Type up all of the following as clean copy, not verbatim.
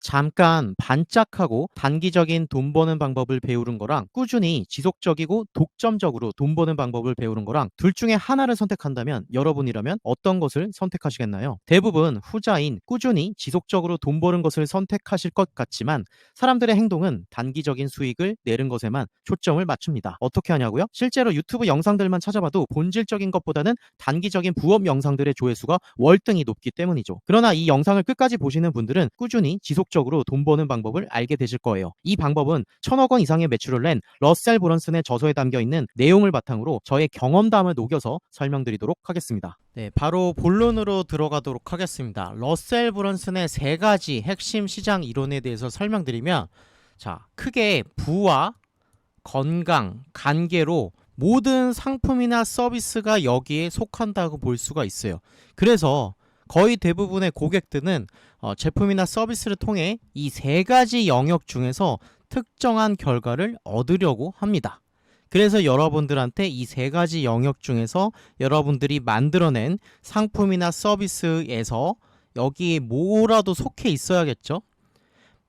잠깐 반짝하고 단기적인 돈 버는 방법을 배우는 거랑 꾸준히 지속적이고 독점적으로 돈 버는 방법을 배우는 거랑 둘 중에 하나를 선택한다면 여러분이라면 어떤 것을 선택하시겠나요? 대부분 후자인 꾸준히 지속적으로 돈 버는 것을 선택하실 것 같지만 사람들의 행동은 단기적인 수익을 내는 것에만 초점을 맞춥니다. 어떻게 하냐고요? 실제로 유튜브 영상들만 찾아봐도 본질적인 것보다는 단기적인 부업 영상들의 조회수가 월등히 높기 때문이죠. 그러나 이 영상을 끝까지 보시는 분들은 꾸준히 지속적으로 돈 버는 방법을 알게 되실 거예요. 이 방법은 1,000억 원 이상의 매출을 낸 러셀 브런슨의 저서에 담겨 있는 내용을 바탕으로 저의 경험담을 녹여서 설명드리도록 하겠습니다. 네, 바로 본론으로 들어가도록 하겠습니다. 러셀 브런슨의 3가지 핵심 시장 이론에 대해서 설명드리면, 자, 크게 부와 건강, 관계로 모든 상품이나 서비스가 여기에 속한다고 볼 수가 있어요. 그래서 거의 대부분의 고객들은 제품이나 서비스를 통해 이 3가지 영역 중에서 특정한 결과를 얻으려고 합니다. 그래서 여러분들한테 이 3가지 영역 중에서 여러분들이 만들어낸 상품이나 서비스에서 여기에 뭐라도 속해 있어야겠죠?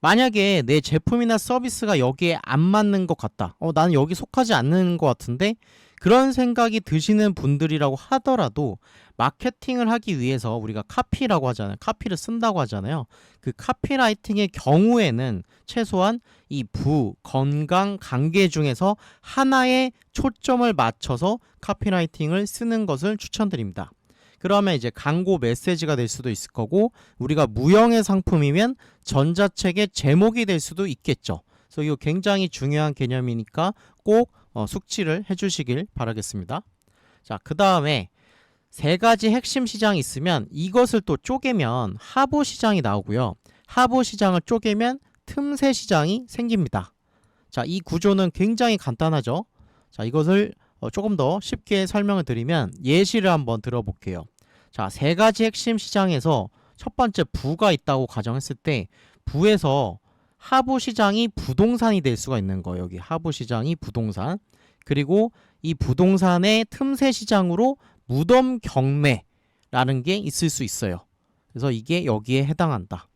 만약에 내 제품이나 서비스가 여기에 안 맞는 것 같다. 나는 여기 속하지 않는 것 같은데? 그런 생각이 드시는 분들이라고 하더라도 마케팅을 하기 위해서 우리가 카피라고 하잖아요. 카피를 쓴다고 하잖아요. 그 카피라이팅의 경우에는 최소한 이 부, 건강, 관계 중에서 하나에 초점을 맞춰서 카피라이팅을 쓰는 것을 추천드립니다. 그러면 이제 광고 메시지가 될 수도 있을 거고, 우리가 무형의 상품이면 전자책의 제목이 될 수도 있겠죠. 그래서 이거 굉장히 중요한 개념이니까 꼭 숙지를 해주시길 바라겠습니다. 자, 그 다음에 3가지 핵심 시장이 있으면 이것을 또 쪼개면 하부 시장이 나오고요. 하부 시장을 쪼개면 틈새 시장이 생깁니다. 자, 이 구조는 굉장히 간단하죠. 자, 이것을 조금 더 쉽게 설명을 드리면 예시를 한번 들어볼게요. 자, 3가지 핵심 시장에서 첫 번째 부가 있다고 가정했을 때 부에서 하부 시장이 부동산이 될 수가 있는 거예요. 여기 하부 시장이 부동산. 그리고 이 부동산의 틈새 시장으로 무덤 경매라는 게 있을 수 있어요. 그래서 이게 여기에 해당한다.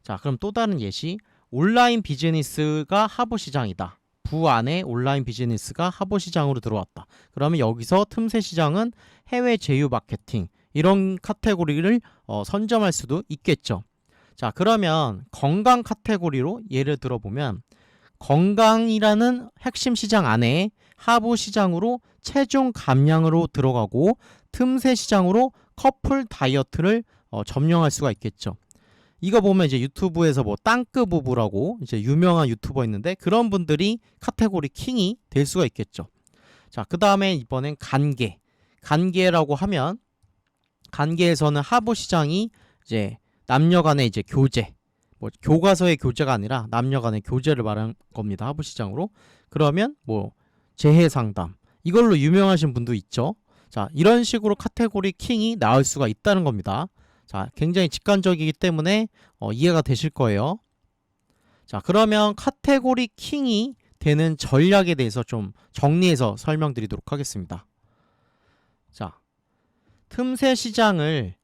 자, 그럼 또 다른 예시. 온라인 비즈니스가 하부 시장이다. 부 안에 온라인 비즈니스가 하부 시장으로 들어왔다. 그러면 여기서 틈새 시장은 해외 제휴 마케팅, 이런 카테고리를 선점할 수도 있겠죠. 자, 그러면 건강 카테고리로 예를 들어보면 건강이라는 핵심 시장 안에 하부 시장으로 체중 감량으로 들어가고 틈새 시장으로 커플 다이어트를 점령할 수가 있겠죠. 이거 보면 이제 유튜브에서 뭐 땅크 부부라고 이제 유명한 유튜버 있는데 그런 분들이 카테고리 킹이 될 수가 있겠죠. 자, 그 다음에 이번엔 관계. 관계라고 하면 관계에서는 하부 시장이 이제 남녀 간의 이제 교제, 뭐 교과서의 교제가 아니라 남녀 간의 교제를 말한 겁니다. 하부 시장으로. 그러면 뭐 재해 상담, 이걸로 유명하신 분도 있죠. 자, 이런 식으로 카테고리 킹이 나올 수가 있다는 겁니다. 자, 굉장히 직관적이기 때문에 이해가 되실 거예요. 자, 그러면 카테고리 킹이 되는 전략에 대해서 좀 정리해서 설명드리도록 하겠습니다. 자, 틈새 시장을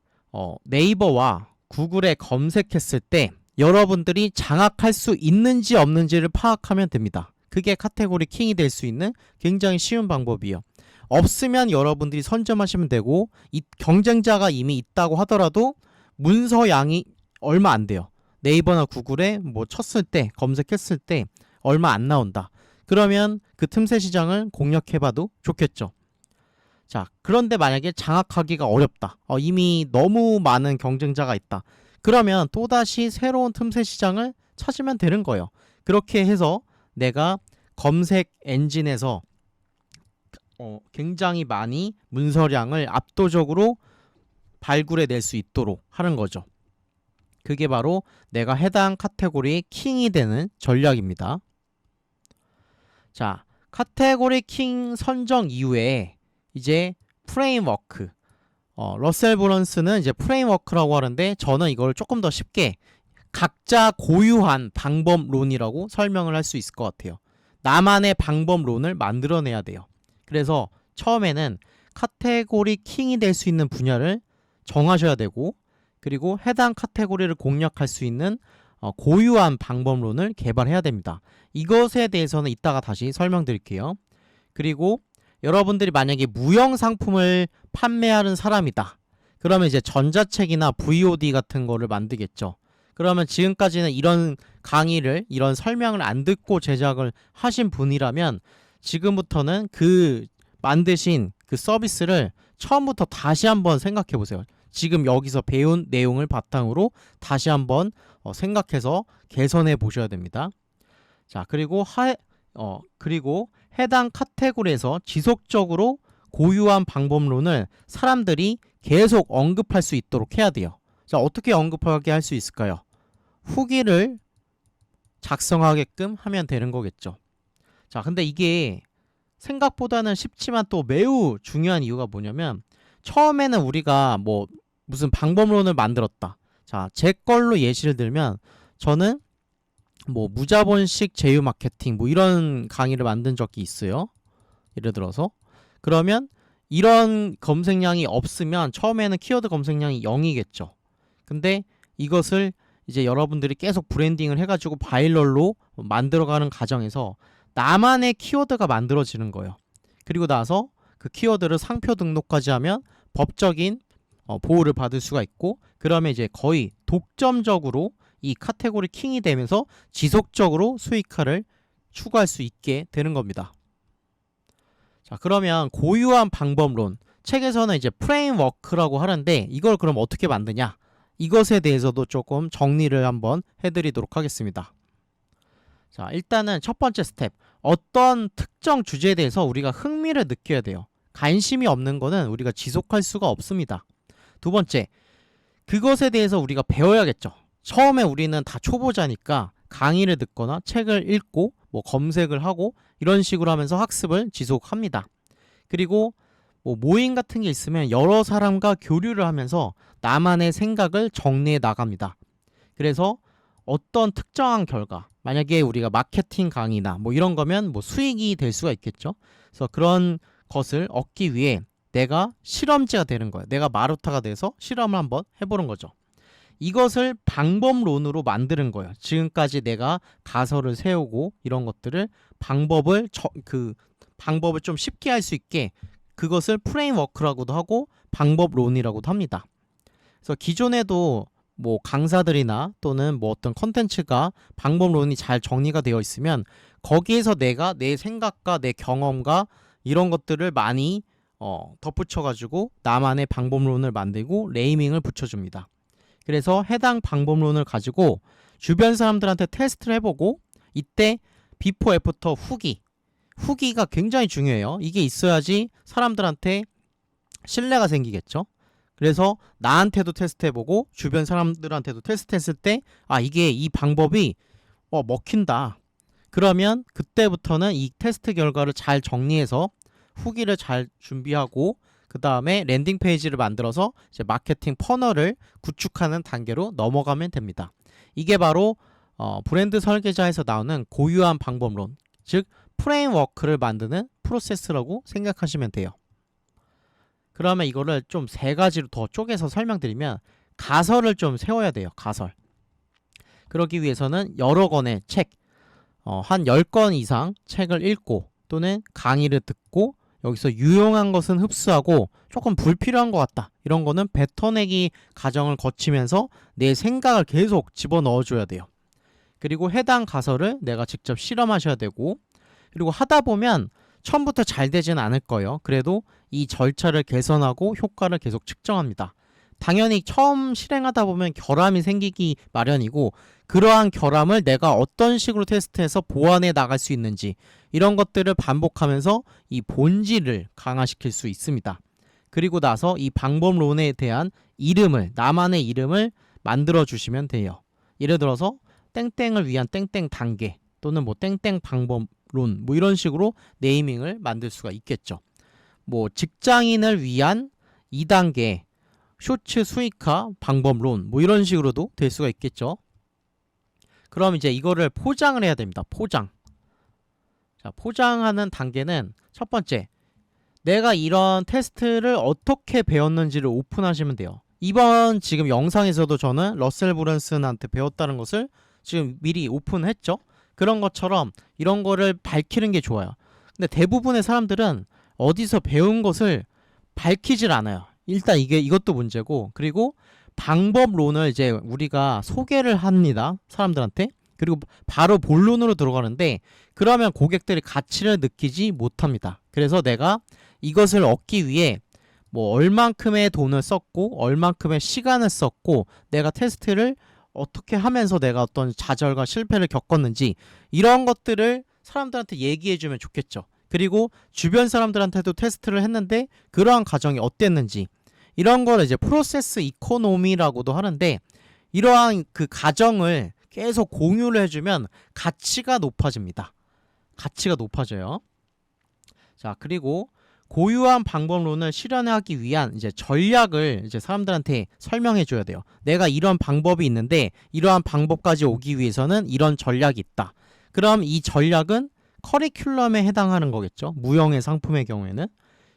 네이버와 구글에 검색했을 때 여러분들이 장악할 수 있는지 없는지를 파악하면 됩니다. 그게 카테고리 킹이 될 수 있는 굉장히 쉬운 방법이에요. 없으면 여러분들이 선점하시면 되고, 이 경쟁자가 이미 있다고 하더라도 문서 양이 얼마 안 돼요. 네이버나 구글에 뭐 쳤을 때, 검색했을 때 얼마 안 나온다. 그러면 그 틈새 시장을 공략해봐도 좋겠죠. 자, 그런데 만약에 장악하기가 어렵다. 이미 너무 많은 경쟁자가 있다. 그러면 또다시 새로운 틈새 시장을 찾으면 되는 거예요. 그렇게 해서 내가 검색 엔진에서 굉장히 많이 문서량을 압도적으로 발굴해낼 수 있도록 하는 거죠. 그게 바로 내가 해당 카테고리의 킹이 되는 전략입니다. 자, 카테고리 킹 선정 이후에 이제 프레임워크. 러셀 브런슨은 이제 프레임워크라고 하는데 저는 이걸 조금 더 쉽게 각자 고유한 방법론이라고 설명을 할 수 있을 것 같아요. 나만의 방법론을 만들어내야 돼요. 그래서 처음에는 카테고리 킹이 될 수 있는 분야를 정하셔야 되고, 그리고 해당 카테고리를 공략할 수 있는 고유한 방법론을 개발해야 됩니다. 이것에 대해서는 이따가 다시 설명드릴게요. 그리고 여러분들이 만약에 무형 상품을 판매하는 사람이다. 그러면 이제 전자책이나 VOD 같은 거를 만들겠죠. 그러면 지금까지는 이런 강의를, 이런 설명을 안 듣고 제작을 하신 분이라면 지금부터는 그 만드신 그 서비스를 처음부터 다시 한번 생각해 보세요. 지금 여기서 배운 내용을 바탕으로 다시 한번 생각해서 개선해 보셔야 됩니다. 자, 그리고 해당 카테고리에서 지속적으로 고유한 방법론을 사람들이 계속 언급할 수 있도록 해야 돼요. 자, 어떻게 언급하게 할 수 있을까요? 후기를 작성하게끔 하면 되는 거겠죠. 자, 근데 이게 생각보다는 쉽지만 또 매우 중요한 이유가 뭐냐면, 처음에는 우리가 뭐 무슨 방법론을 만들었다. 자, 제 걸로 예시를 들면 저는 뭐 무자본식 제휴 마케팅 뭐 이런 강의를 만든 적이 있어요. 예를 들어서 그러면 이런 검색량이 없으면 처음에는 키워드 검색량이 0이겠죠. 근데 이것을 이제 여러분들이 계속 브랜딩을 해가지고 바이럴로 만들어가는 과정에서 나만의 키워드가 만들어지는 거예요. 그리고 나서 그 키워드를 상표 등록까지 하면 법적인 보호를 받을 수가 있고, 그러면 이제 거의 독점적으로 이 카테고리 킹이 되면서 지속적으로 수익화를 추구할 수 있게 되는 겁니다. 자, 그러면 고유한 방법론, 책에서는 이제 프레임워크라고 하는데 이걸 그럼 어떻게 만드냐? 이것에 대해서도 조금 정리를 한번 해드리도록 하겠습니다. 자, 일단은 첫 번째 스텝, 어떤 특정 주제에 대해서 우리가 흥미를 느껴야 돼요. 관심이 없는 거는 우리가 지속할 수가 없습니다. 두 번째, 그것에 대해서 우리가 배워야겠죠. 처음에 우리는 다 초보자니까 강의를 듣거나 책을 읽고 뭐 검색을 하고 이런 식으로 하면서 학습을 지속합니다. 그리고 뭐 모임 같은 게 있으면 여러 사람과 교류를 하면서 나만의 생각을 정리해 나갑니다. 그래서 어떤 특정한 결과, 만약에 우리가 마케팅 강의나 뭐 이런 거면 뭐 수익이 될 수가 있겠죠. 그래서 그런 것을 얻기 위해 내가 실험지가 되는 거예요. 내가 마루타가 돼서 실험을 한번 해보는 거죠. 이것을 방법론으로 만드는 거예요. 지금까지 내가 가설을 세우고 이런 것들을 방법을 좀 쉽게 할 수 있게, 그것을 프레임워크라고도 하고 방법론이라고도 합니다. 그래서 기존에도 뭐 강사들이나 또는 뭐 어떤 컨텐츠가 방법론이 잘 정리가 되어 있으면 거기에서 내가 내 생각과 내 경험과 이런 것들을 많이 덧붙여가지고 나만의 방법론을 만들고 네이밍을 붙여줍니다. 그래서 해당 방법론을 가지고 주변 사람들한테 테스트를 해보고, 이때 비포 애프터 후기가 굉장히 중요해요. 이게 있어야지 사람들한테 신뢰가 생기겠죠. 그래서 나한테도 테스트해보고 주변 사람들한테도 테스트했을 때 이게 이 방법이 먹힌다. 그러면 그때부터는 이 테스트 결과를 잘 정리해서 후기를 잘 준비하고 그 다음에 랜딩 페이지를 만들어서 이제 마케팅 퍼널을 구축하는 단계로 넘어가면 됩니다. 이게 바로 브랜드 설계자에서 나오는 고유한 방법론, 즉 프레임워크를 만드는 프로세스라고 생각하시면 돼요. 그러면 이거를 좀 세 가지로 더 쪼개서 설명드리면, 가설을 좀 세워야 돼요. 가설. 그러기 위해서는 여러 권의 책, 한 10권 이상 책을 읽고 또는 강의를 듣고 여기서 유용한 것은 흡수하고 조금 불필요한 것 같다, 이런 거는 뱉어내기 과정을 거치면서 내 생각을 계속 집어넣어줘야 돼요. 그리고 해당 가설을 내가 직접 실험하셔야 되고, 그리고 하다 보면 처음부터 잘 되지는 않을 거예요. 그래도 이 절차를 개선하고 효과를 계속 측정합니다. 당연히 처음 실행하다 보면 결함이 생기기 마련이고, 그러한 결함을 내가 어떤 식으로 테스트해서 보완해 나갈 수 있는지, 이런 것들을 반복하면서 이 본질을 강화시킬 수 있습니다. 그리고 나서 이 방법론에 대한 이름을, 나만의 이름을 만들어 주시면 돼요. 예를 들어서 땡땡을 위한 땡땡 단계 또는 뭐 땡땡 방법론, 뭐 이런 식으로 네이밍을 만들 수가 있겠죠. 뭐 직장인을 위한 2단계 쇼츠 수익화 방법론, 뭐 이런 식으로도 될 수가 있겠죠. 그럼 이제 이거를 포장을 해야 됩니다. 포장. 자, 포장하는 단계는 첫 번째, 내가 이런 테스트를 어떻게 배웠는지를 오픈하시면 돼요. 이번 지금 영상에서도 저는 러셀 브런슨한테 배웠다는 것을 지금 미리 오픈했죠. 그런 것처럼 이런 거를 밝히는 게 좋아요. 근데 대부분의 사람들은 어디서 배운 것을 밝히질 않아요. 일단 이것도 문제고, 그리고 방법론을 이제 우리가 소개를 합니다, 사람들한테. 그리고 바로 본론으로 들어가는데, 그러면 고객들이 가치를 느끼지 못합니다. 그래서 내가 이것을 얻기 위해 뭐 얼만큼의 돈을 썼고 얼만큼의 시간을 썼고 내가 테스트를 어떻게 하면서 내가 어떤 좌절과 실패를 겪었는지, 이런 것들을 사람들한테 얘기해주면 좋겠죠. 그리고 주변 사람들한테도 테스트를 했는데 그러한 과정이 어땠는지, 이런 거를 이제 프로세스 이코노미라고도 하는데, 이러한 그 과정을 계속 공유를 해주면 가치가 높아집니다. 가치가 높아져요. 자, 그리고 고유한 방법론을 실현하기 위한 이제 전략을 이제 사람들한테 설명해 줘야 돼요. 내가 이런 방법이 있는데 이러한 방법까지 오기 위해서는 이런 전략이 있다. 그럼 이 전략은 커리큘럼에 해당하는 거겠죠, 무형의 상품의 경우에는.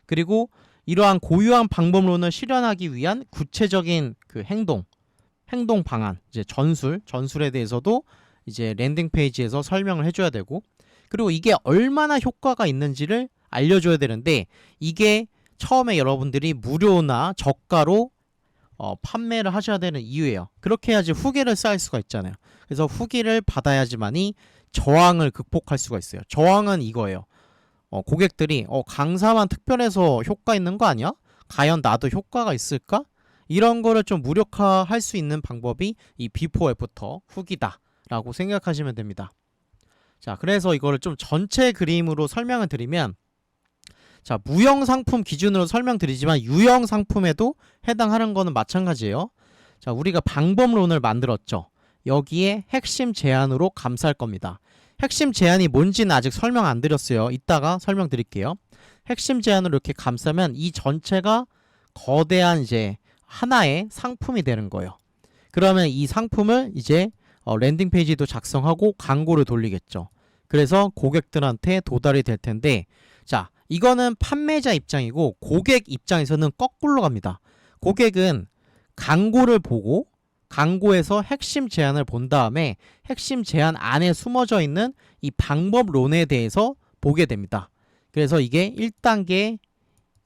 그리고 이러한 고유한 방법론을 실현하기 위한 구체적인 그 행동 방안, 이제 전술에 대해서도 이제 랜딩 페이지에서 설명을 해줘야 되고, 그리고 이게 얼마나 효과가 있는지를 알려줘야 되는데, 이게 처음에 여러분들이 무료나 저가로 판매를 하셔야 되는 이유예요. 그렇게 해야지 후기를 쌓을 수가 있잖아요. 그래서 후기를 받아야지만이 저항을 극복할 수가 있어요. 저항은 이거예요. 고객들이 강사만 특별해서 효과 있는 거 아니야? 과연 나도 효과가 있을까? 이런 거를 좀 무력화할 수 있는 방법이 이 비포 애프터 후기다 라고 생각하시면 됩니다. 자, 그래서 이거를 좀 전체 그림으로 설명을 드리면, 자, 무형 상품 기준으로 설명드리지만 유형 상품에도 해당하는 거는 마찬가지예요. 자, 우리가 방법론을 만들었죠. 여기에 핵심 제안으로 감쌀 겁니다. 핵심 제안이 뭔지는 아직 설명 안 드렸어요. 이따가 설명드릴게요. 핵심 제안으로 이렇게 감싸면 이 전체가 거대한 이제 하나의 상품이 되는 거예요. 그러면 이 상품을 이제 랜딩 페이지도 작성하고 광고를 돌리겠죠. 그래서 고객들한테 도달이 될 텐데, 자, 이거는 판매자 입장이고 고객 입장에서는 거꾸로 갑니다. 고객은 광고를 보고 광고에서 핵심 제안을 본 다음에 핵심 제안 안에 숨어져 있는 이 방법론에 대해서 보게 됩니다. 그래서 이게 1단계,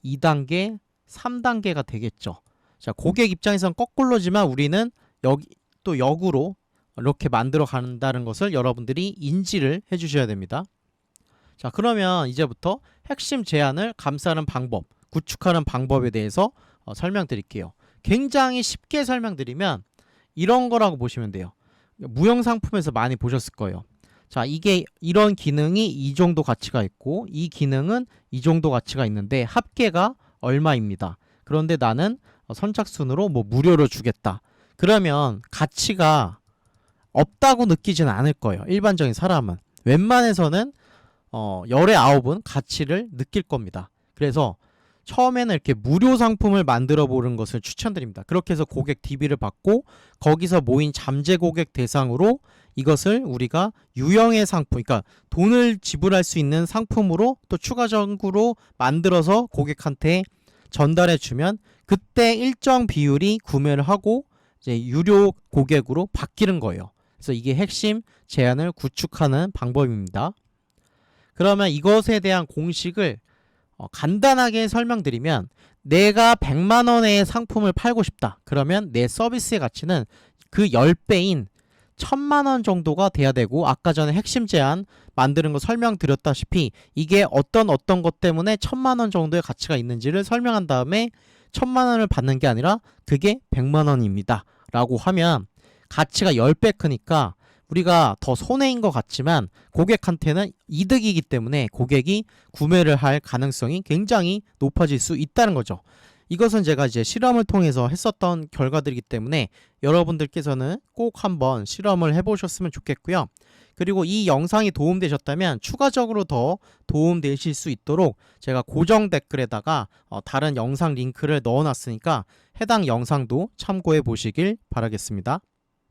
2단계, 3단계가 되겠죠. 자, 고객 입장에서는 거꾸로지만 우리는 여기 또 역으로 이렇게 만들어 간다는 것을 여러분들이 인지를 해주셔야 됩니다. 자, 그러면 이제부터 핵심 제안을 감싸는 방법, 구축하는 방법에 대해서 설명드릴게요. 굉장히 쉽게 설명드리면 이런 거라고 보시면 돼요. 무형 상품에서 많이 보셨을 거예요. 자, 이게 이런 기능이 이 정도 가치가 있고 이 기능은 이 정도 가치가 있는데 합계가 얼마입니다. 그런데 나는 선착순으로 뭐 무료로 주겠다. 그러면 가치가 없다고 느끼지는 않을 거예요. 일반적인 사람은. 웬만해서는 열의 9은 가치를 느낄 겁니다. 그래서 처음에는 이렇게 무료 상품을 만들어 보는 것을 추천드립니다. 그렇게 해서 고객 DB를 받고 거기서 모인 잠재 고객 대상으로 이것을 우리가 유형의 상품, 그러니까 돈을 지불할 수 있는 상품으로 또 추가적으로 만들어서 고객한테 전달해 주면 그때 일정 비율이 구매를 하고 이제 유료 고객으로 바뀌는 거예요. 그래서 이게 핵심 제안을 구축하는 방법입니다. 그러면 이것에 대한 공식을 간단하게 설명드리면, 내가 100만원의 상품을 팔고 싶다. 그러면 내 서비스의 가치는 그 10배인 1000만원 정도가 돼야 되고, 아까 전에 핵심 제안 만드는 거 설명드렸다시피 이게 어떤 것 때문에 1000만원 정도의 가치가 있는지를 설명한 다음에 1000만원을 받는 게 아니라 그게 100만원입니다 라고 하면 가치가 10배 크니까 우리가 더 손해인 것 같지만 고객한테는 이득이기 때문에 고객이 구매를 할 가능성이 굉장히 높아질 수 있다는 거죠. 이것은 제가 이제 실험을 통해서 했었던 결과들이기 때문에 여러분들께서는 꼭 한번 실험을 해보셨으면 좋겠고요. 그리고 이 영상이 도움되셨다면 추가적으로 더 도움되실 수 있도록 제가 고정 댓글에다가 다른 영상 링크를 넣어놨으니까 해당 영상도 참고해 보시길 바라겠습니다.